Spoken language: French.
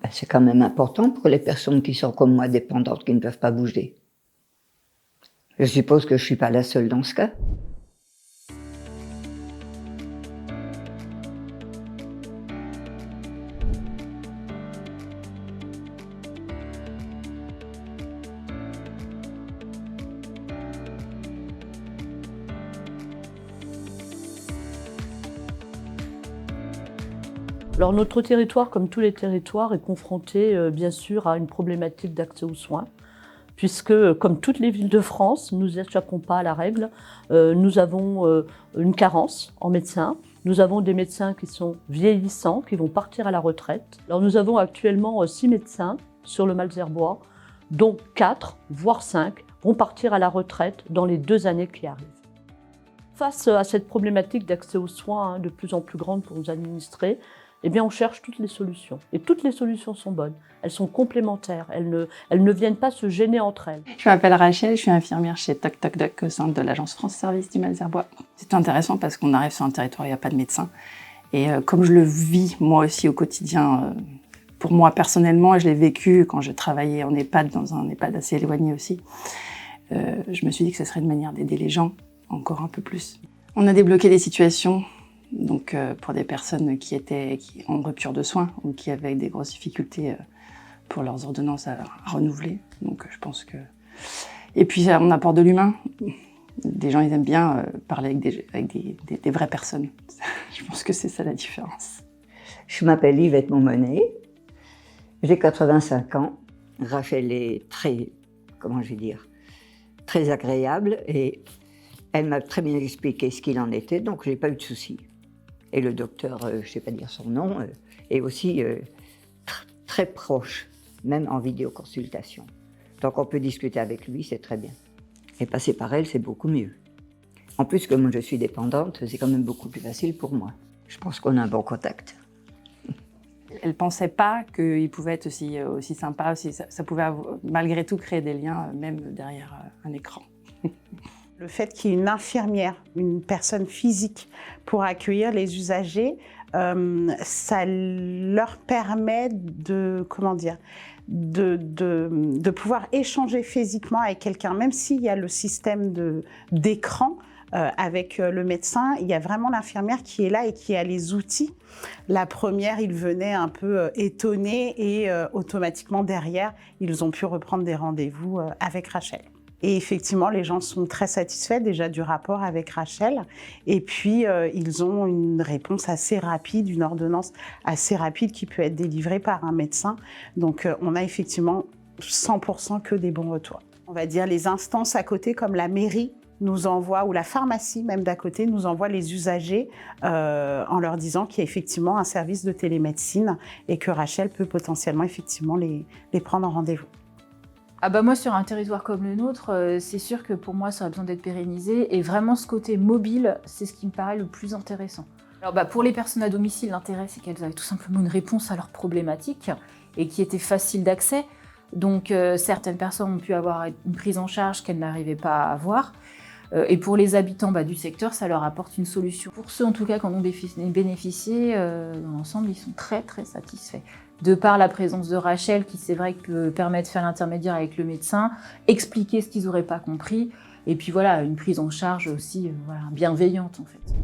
Ben, c'est quand même important pour les personnes qui sont comme moi dépendantes, qui ne peuvent pas bouger. Je suppose que je ne suis pas la seule dans ce cas. Alors notre territoire, comme tous les territoires, est confronté bien sûr à une problématique d'accès aux soins, puisque comme toutes les villes de France, nous n'échappons pas à la règle. Nous avons une carence en médecins. Nous avons des médecins qui sont vieillissants, qui vont partir à la retraite. Alors nous avons actuellement 6 médecins sur le Malesherbois, dont 4, voire 5, vont partir à la retraite dans les 2 années qui arrivent. Face à cette problématique d'accès aux soins de plus en plus grande pour nos administrés, eh bien, on cherche toutes les solutions. Et toutes les solutions sont bonnes. Elles sont complémentaires. Elles ne viennent pas se gêner entre elles. Je m'appelle Rachel, je suis infirmière chez Toc Toc Doc au sein de l'agence France Service du Malesherbois. C'est intéressant parce qu'on arrive sur un territoire où il n'y a pas de médecin. Et comme je le vis moi aussi au quotidien, pour moi personnellement, je l'ai vécu quand je travaillais en EHPAD, dans un EHPAD assez éloigné aussi, je me suis dit que ce serait une manière d'aider les gens encore un peu plus. On a débloqué des situations. Donc pour des personnes qui étaient en rupture de soins ou qui avaient des grosses difficultés pour leurs ordonnances à renouveler. Donc je pense que... Et puis on apporte de l'humain. Des gens, ils aiment bien parler avec des vraies personnes. Je pense que c'est ça la différence. Je m'appelle Yvette Montmonet, j'ai 85 ans. Rachel est très agréable et elle m'a très bien expliqué ce qu'il en était, donc j'ai pas eu de soucis. Et le docteur, je ne sais pas dire son nom, est aussi très proche, même en vidéoconsultation. Donc on peut discuter avec lui, c'est très bien. Et passer par elle, c'est beaucoup mieux. En plus, comme je suis dépendante, c'est quand même beaucoup plus facile pour moi. Je pense qu'on a un bon contact. Elle ne pensait pas qu'il pouvait être aussi sympa, ça pouvait malgré tout créer des liens, même derrière un écran. Le fait qu'il y ait une infirmière, une personne physique pour accueillir les usagers, ça leur permet de pouvoir échanger physiquement avec quelqu'un. Même s'il y a le système d'écran avec le médecin, il y a vraiment l'infirmière qui est là et qui a les outils. La première, ils venaient un peu étonnés et automatiquement derrière, ils ont pu reprendre des rendez-vous avec Rachel. Et effectivement, les gens sont très satisfaits déjà du rapport avec Rachel. Et puis, ils ont une réponse assez rapide, une ordonnance assez rapide qui peut être délivrée par un médecin. Donc, on a effectivement 100% que des bons retours. On va dire les instances à côté, comme la mairie, nous envoie, ou la pharmacie même d'à côté, nous envoie les usagers en leur disant qu'il y a effectivement un service de télémédecine et que Rachel peut potentiellement effectivement les prendre en rendez-vous. Ah bah moi, sur un territoire comme le nôtre, c'est sûr que pour moi, ça a besoin d'être pérennisé. Et vraiment, ce côté mobile, c'est ce qui me paraît le plus intéressant. Alors bah, pour les personnes à domicile, l'intérêt, c'est qu'elles avaient tout simplement une réponse à leurs problématiques et qui était facile d'accès. Donc certaines personnes ont pu avoir une prise en charge qu'elles n'arrivaient pas à avoir. Et pour les habitants du secteur, ça leur apporte une solution. Pour ceux en tout cas qui en ont bénéficié, dans l'ensemble, ils sont très très satisfaits. De par la présence de Rachel, qui c'est vrai que permet de faire l'intermédiaire avec le médecin, expliquer ce qu'ils n'auraient pas compris, et puis voilà, une prise en charge aussi bienveillante en fait.